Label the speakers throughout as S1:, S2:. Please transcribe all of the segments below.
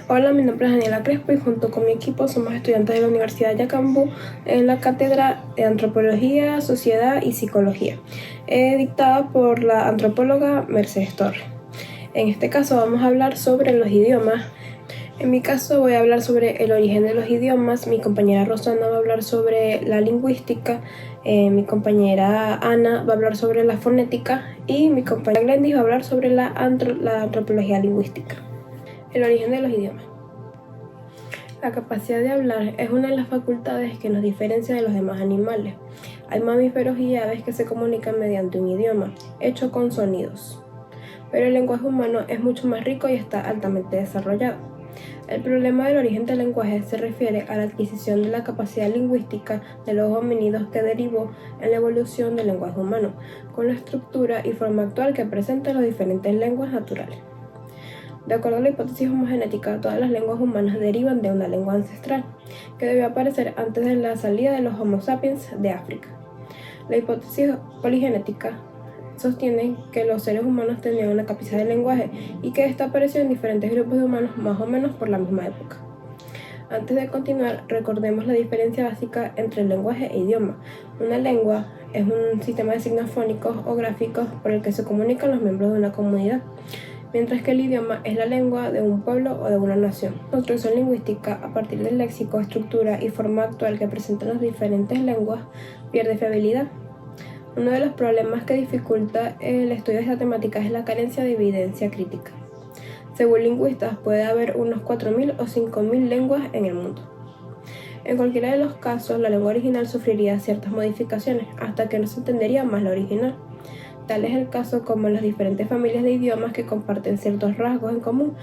S1: Hola, mi nombre es Daniela Crespo y junto con mi equipo somos estudiantes de la Universidad Yacambú en la cátedra de Antropología, Sociedad y Psicología, dictada por la antropóloga Mercedes Torres. En este caso vamos a hablar sobre los idiomas. En mi caso voy a hablar sobre el origen de los idiomas, mi compañera Rosana va a hablar sobre la lingüística, mi compañera Ana va a hablar sobre la fonética y mi compañera Glendis va a hablar sobre la antropología lingüística. El origen de los idiomas. La capacidad de hablar es una de las facultades que nos diferencia de los demás animales. Hay mamíferos y aves que se comunican mediante un idioma, hecho con sonidos. Pero el lenguaje humano es mucho más rico y está altamente desarrollado. El problema del origen del lenguaje se refiere a la adquisición de la capacidad lingüística de los homínidos que derivó en la evolución del lenguaje humano, con la estructura y forma actual que presentan las diferentes lenguas naturales. De acuerdo a la hipótesis homogenética, todas las lenguas humanas derivan de una lengua ancestral, que debió aparecer antes de la salida de los Homo sapiens de África. La hipótesis poligenética sostiene que los seres humanos tenían una capacidad de lenguaje y que esta apareció en diferentes grupos de humanos más o menos por la misma época. Antes de continuar, recordemos la diferencia básica entre el lenguaje e idioma. Una lengua es un sistema de signos fónicos o gráficos por el que se comunican los miembros de una comunidad, mientras que el idioma es la lengua de un pueblo o de una nación. La construcción lingüística, a partir del léxico, estructura y forma actual que presentan las diferentes lenguas, pierde fiabilidad. Uno de los problemas que dificulta el estudio de esta temática es la carencia de evidencia crítica. Según lingüistas, puede haber unos 4.000 o 5.000 lenguas en el mundo. En cualquiera de los casos, la lengua original sufriría ciertas modificaciones hasta que no se entendería más la original. Tal es el caso como en las diferentes familias de idiomas que comparten ciertos rasgos en común,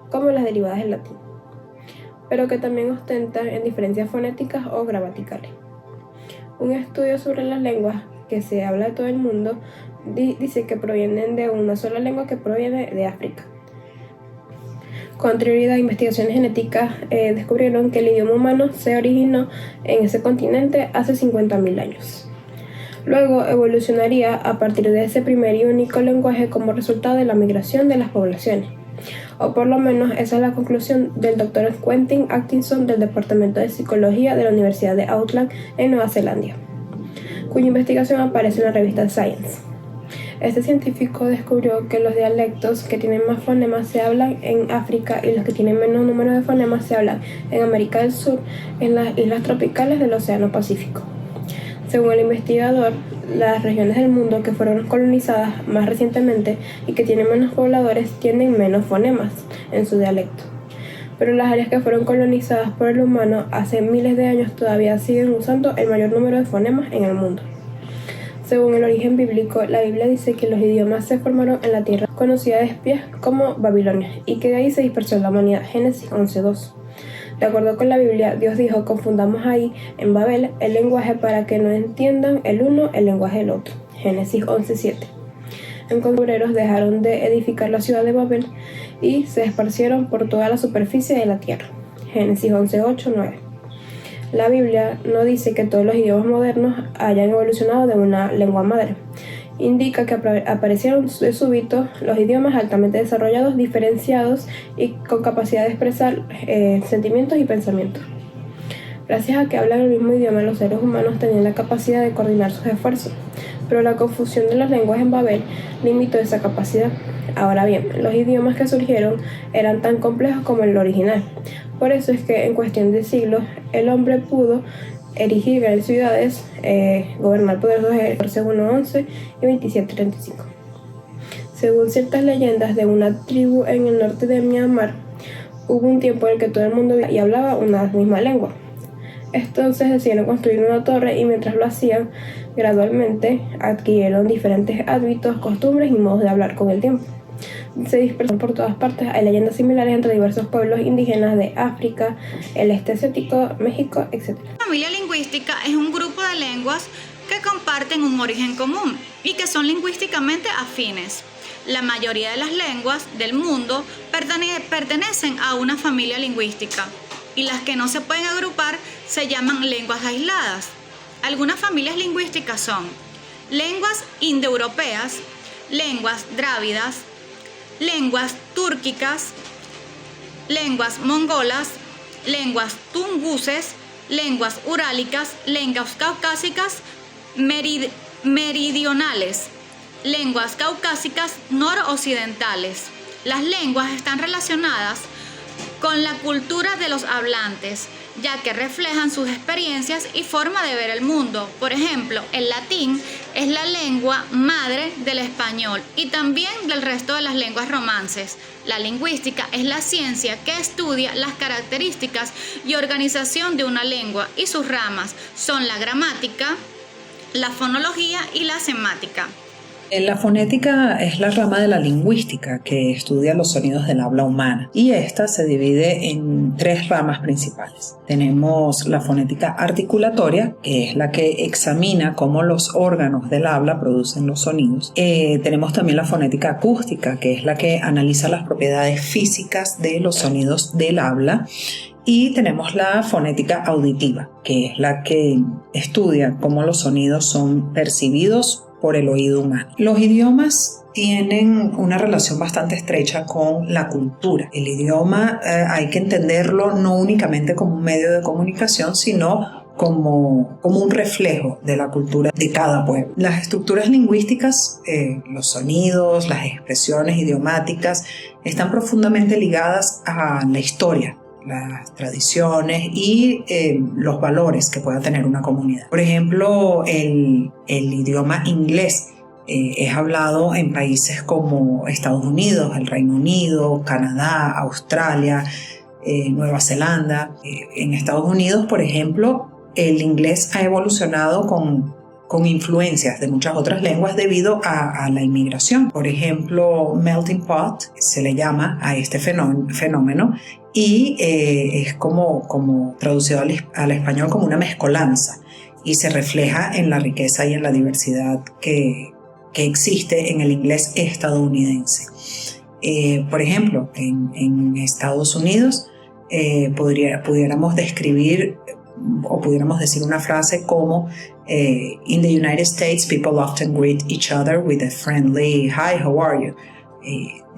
S1: como las derivadas del latín, pero que también ostentan en diferencias fonéticas o gramaticales. Un estudio sobre las lenguas que se habla de todo el mundo dice que provienen de una sola lengua que proviene de África. Con anterioridad, investigaciones genéticas descubrieron que el idioma humano se originó en ese continente hace 50.000 años. Luego evolucionaría a partir de ese primer y único lenguaje como resultado de la migración de las poblaciones. O por lo menos esa es la conclusión del Dr. Quentin Atkinson del Departamento de Psicología de la Universidad de Auckland en Nueva Zelanda, cuya investigación aparece en la revista Science. Este científico descubrió que los dialectos que tienen más fonemas se hablan en África y los que tienen menos número de fonemas se hablan en América del Sur, en las islas tropicales del Océano Pacífico. Según el investigador, las regiones del mundo que fueron colonizadas más recientemente y que tienen menos pobladores tienen menos fonemas en su dialecto. Pero las áreas que fueron colonizadas por el humano hace miles de años todavía siguen usando el mayor número de fonemas en el mundo. Según el origen bíblico, la Biblia dice que los idiomas se formaron en la tierra conocida de espías como Babilonia y que de ahí se dispersó la humanidad. Génesis 11:2. De acuerdo con la Biblia, Dios dijo: confundamos ahí, en Babel, el lenguaje para que no entiendan el uno el lenguaje del otro. Génesis 11:7. En obreros dejaron de edificar la ciudad de Babel y se esparcieron por toda la superficie de la tierra. Génesis 11:8-9. La Biblia no dice que todos los idiomas modernos hayan evolucionado de una lengua madre. Indica que aparecieron de súbito los idiomas altamente desarrollados, diferenciados y con capacidad de expresar sentimientos y pensamientos. Gracias a que hablan el mismo idioma, los seres humanos tenían la capacidad de coordinar sus esfuerzos, pero la confusión de las lenguas en Babel limitó esa capacidad. Ahora bien, los idiomas que surgieron eran tan complejos como el original. Por eso es que en cuestión de siglos el hombre pudo erigir grandes ciudades, gobernar poderosos ejércitos 1:11 y 27:35. Según ciertas leyendas de una tribu en el norte de Myanmar, hubo un tiempo en el que todo el mundo y hablaba una misma lengua. Entonces decidieron construir una torre y mientras lo hacían, gradualmente adquirieron diferentes hábitos, costumbres y modos de hablar con el tiempo. Se dispersaron por todas partes. Hay leyendas similares entre diversos pueblos indígenas de África, el este asiático, México, etc.
S2: La familia lingüística es un grupo de lenguas que comparten un origen común y que son lingüísticamente afines. La mayoría de las lenguas del mundo pertenecen a una familia lingüística y las que no se pueden agrupar se llaman lenguas aisladas. Algunas familias lingüísticas son lenguas indoeuropeas, lenguas drávidas, lenguas túrquicas, lenguas mongolas, lenguas tunguses, lenguas urálicas, lenguas caucásicas meridionales, lenguas caucásicas noroccidentales. Las lenguas están relacionadas con la cultura de los hablantes, ya que reflejan sus experiencias y forma de ver el mundo. Por ejemplo, el latín es la lengua madre del español y también del resto de las lenguas romances. La lingüística es la ciencia que estudia las características y organización de una lengua, y sus ramas son la gramática, la fonología y la semática.
S3: La fonética es la rama de la lingüística que estudia los sonidos del habla humana, y esta se divide en 3 ramas principales. Tenemos la fonética articulatoria, que es la que examina cómo los órganos del habla producen los sonidos. Tenemos también la fonética acústica, que es la que analiza las propiedades físicas de los sonidos del habla. Y tenemos la fonética auditiva, que es la que estudia cómo los sonidos son percibidos por el oído humano. Los idiomas tienen una relación bastante estrecha con la cultura. El idioma hay que entenderlo no únicamente como un medio de comunicación, sino como un reflejo de la cultura de cada pueblo. Las estructuras lingüísticas, los sonidos, las expresiones idiomáticas, están profundamente ligadas a la historia, las tradiciones y los valores que pueda tener una comunidad. Por ejemplo, el idioma inglés es hablado en países como Estados Unidos, el Reino Unido, Canadá, Australia, Nueva Zelanda. En Estados Unidos, por ejemplo, el inglés ha evolucionado con influencias de muchas otras lenguas debido a la inmigración. Por ejemplo, melting pot se le llama a este fenómeno y es como traducido al español como una mezcolanza, y se refleja en la riqueza y en la diversidad que existe en el inglés estadounidense. Por ejemplo, en Estados Unidos pudiéramos describir o pudiéramos decir una frase como in the United States, people often greet each other with a friendly "Hi, how are you?"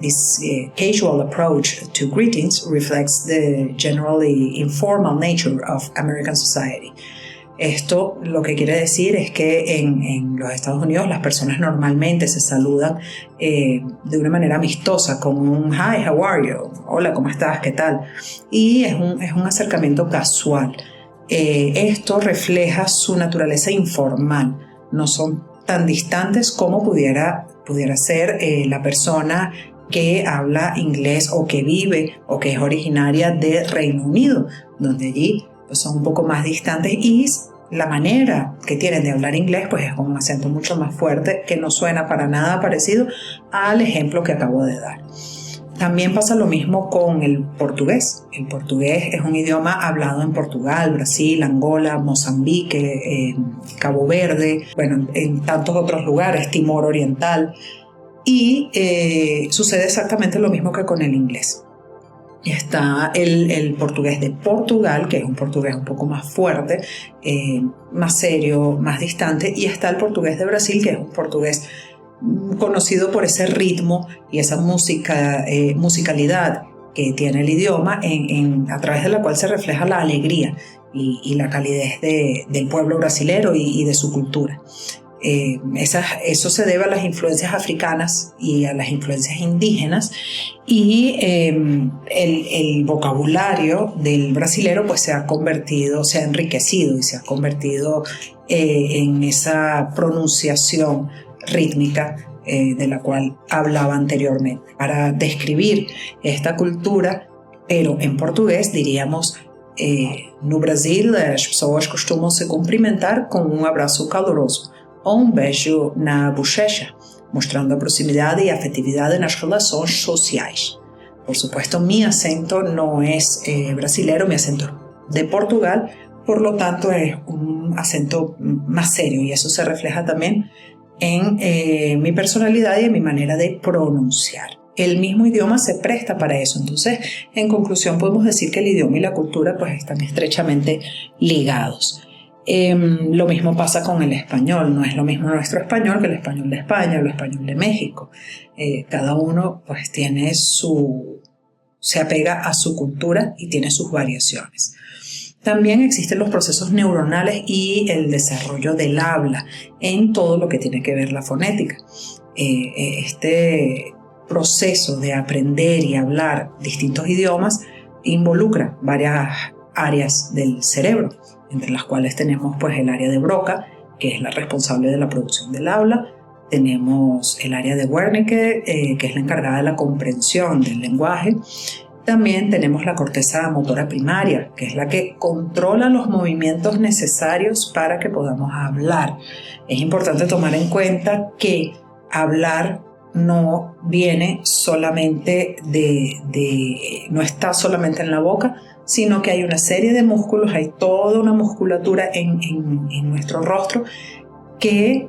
S3: This casual approach to greetings reflects the generally informal nature of American society. Esto lo que quiere decir es que en los Estados Unidos las personas normalmente se saludan de una manera amistosa, con un "Hi, how are you?", "Hola, ¿cómo estás? ¿Qué tal?". Y es un acercamiento casual. Esto refleja su naturaleza informal, no son tan distantes como pudiera ser la persona que habla inglés o que vive o que es originaria de Reino Unido, donde allí pues, son un poco más distantes, y la manera que tienen de hablar inglés pues es con un acento mucho más fuerte que no suena para nada parecido al ejemplo que acabo de dar. También pasa lo mismo con el portugués. El portugués es un idioma hablado en Portugal, Brasil, Angola, Mozambique, Cabo Verde, bueno, en tantos otros lugares, Timor Oriental. Y sucede exactamente lo mismo que con el inglés. Está el portugués de Portugal, que es un portugués un poco más fuerte, más serio, más distante, y está el portugués de Brasil, que es un portugués conocido por ese ritmo y esa musicalidad que tiene el idioma, a través de la cual se refleja la alegría y la calidez del pueblo brasilero y de su cultura. Eso se debe a las influencias africanas y a las influencias indígenas, y el vocabulario del brasilero pues se ha enriquecido y se ha convertido en esa pronunciación rítmica de la cual hablaba anteriormente. Para describir esta cultura, pero en portugués, diríamos: no Brasil as pessoas costumam se cumprimentar com abraço caloroso ou beijo na bochecha, mostrando a proximidade e afetividade nas relações sociais. Por supuesto, mi acento no es brasilero, mi acento es de Portugal, por lo tanto es un acento más serio, y eso se refleja también en mi personalidad y en mi manera de pronunciar. El mismo idioma se presta para eso. Entonces, en conclusión, podemos decir que el idioma y la cultura pues están estrechamente ligados. Lo mismo pasa con el español. No es lo mismo nuestro español que el español de España o el español de México. Cada uno pues tiene su se apega a su cultura y tiene sus variaciones. También existen los procesos neuronales y el desarrollo del habla en todo lo que tiene que ver la fonética. Este proceso de aprender y hablar distintos idiomas involucra varias áreas del cerebro, entre las cuales tenemos pues el área de Broca, que es la responsable de la producción del habla. Tenemos el área de Wernicke, que es la encargada de la comprensión del lenguaje. También tenemos la corteza motora primaria, que es la que controla los movimientos necesarios para que podamos hablar. Es importante tomar en cuenta que hablar no viene solamente no está solamente en la boca, sino que hay una serie de músculos, hay toda una musculatura en nuestro rostro que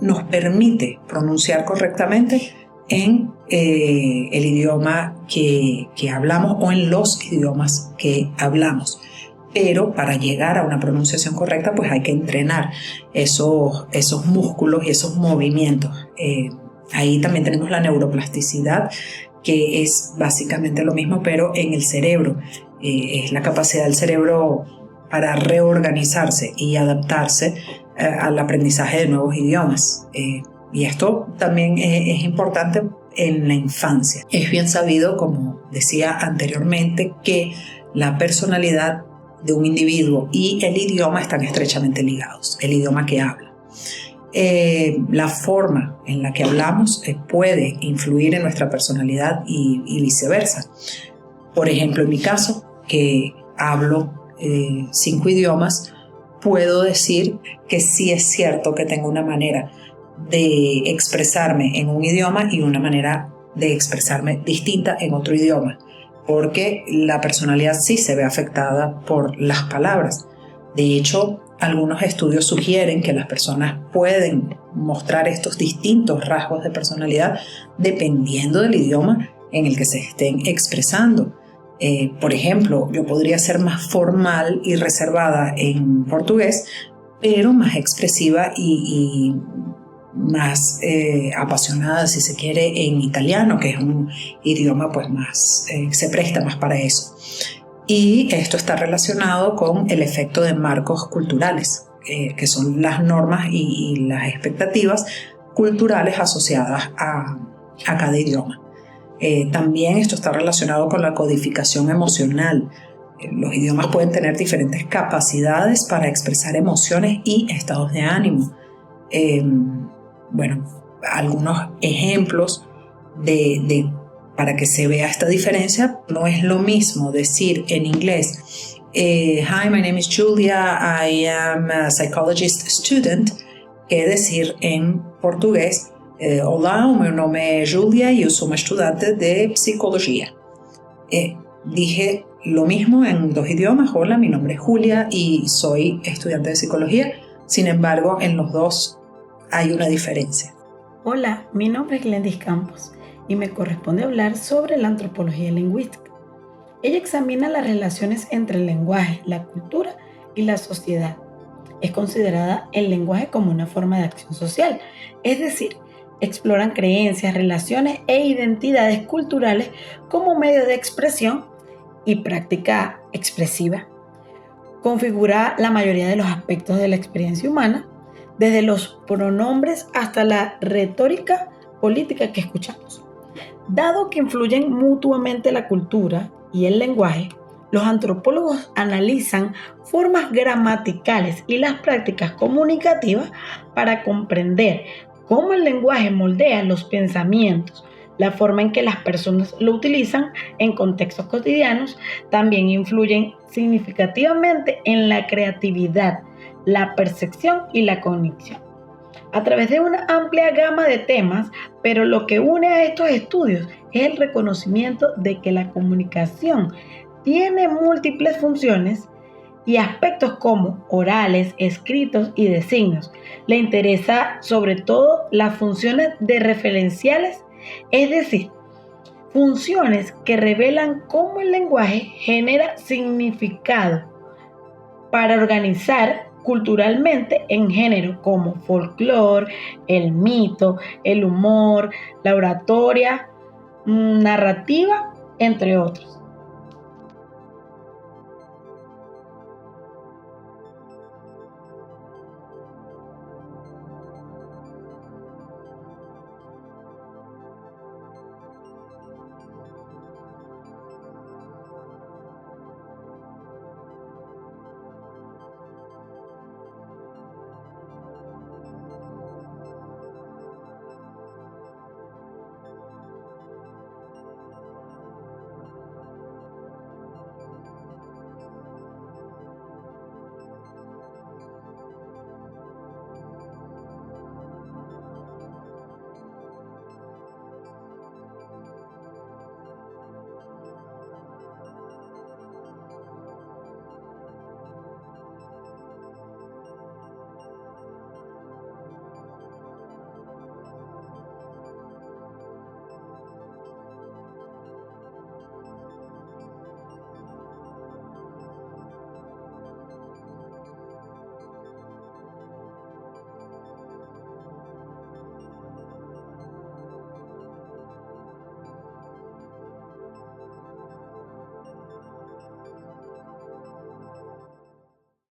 S3: nos permite pronunciar correctamente en el idioma que hablamos o en los idiomas que hablamos. Pero para llegar a una pronunciación correcta, pues hay que entrenar esos músculos y esos movimientos. Ahí también tenemos la neuroplasticidad, que es básicamente lo mismo, pero en el cerebro. Es la capacidad del cerebro para reorganizarse y adaptarse al aprendizaje de nuevos idiomas. Y esto también es importante en la infancia. Es bien sabido, como decía anteriormente, que la personalidad de un individuo y el idioma están estrechamente ligados, el idioma que habla. La forma en la que hablamos puede influir en nuestra personalidad y viceversa. Por ejemplo, en mi caso, que hablo 5 idiomas, puedo decir que sí es cierto que tengo una manera de expresarme en un idioma y una manera de expresarme distinta en otro idioma, porque la personalidad sí se ve afectada por las palabras. De hecho, algunos estudios sugieren que las personas pueden mostrar estos distintos rasgos de personalidad dependiendo del idioma en el que se estén expresando. Por ejemplo, yo podría ser más formal y reservada en portugués, pero más expresiva y más apasionada, si se quiere, en italiano, que es un idioma pues más, se presta más para eso. Y esto está relacionado con el efecto de marcos culturales, que son las normas y las expectativas culturales asociadas a cada idioma. También esto está relacionado con la codificación emocional. Los idiomas pueden tener diferentes capacidades para expresar emociones y estados de ánimo. Algunos ejemplos para que se vea esta diferencia. No es lo mismo decir en inglés, Hi, my name is Julia, I am a psychologist student, que decir en portugués, Olá, o meu nome é Julia e eu sou uma estudante de psicología. Dije lo mismo en 2 idiomas. Hola, mi nombre es Julia y soy estudiante de psicología. Sin embargo, en los 2 hay una diferencia.
S4: Hola, mi nombre es Glendis Campos y me corresponde hablar sobre la antropología lingüística. Ella examina las relaciones entre el lenguaje, la cultura y la sociedad. Es considerada el lenguaje como una forma de acción social, es decir, exploran creencias, relaciones e identidades culturales como medio de expresión y práctica expresiva. Configura la mayoría de los aspectos de la experiencia humana, desde los pronombres hasta la retórica política que escuchamos. Dado que influyen mutuamente la cultura y el lenguaje, los antropólogos analizan formas gramaticales y las prácticas comunicativas para comprender cómo el lenguaje moldea los pensamientos. La forma en que las personas lo utilizan en contextos cotidianos también influyen significativamente en la creatividad, la percepción y la cognición. A través de una amplia gama de temas, pero lo que une a estos estudios es el reconocimiento de que la comunicación tiene múltiples funciones y aspectos como orales, escritos y de signos. Le interesa sobre todo las funciones de referenciales, es decir, funciones que revelan cómo el lenguaje genera significado para organizar culturalmente en géneros como folclore, el mito, el humor, la oratoria, narrativa entre otros.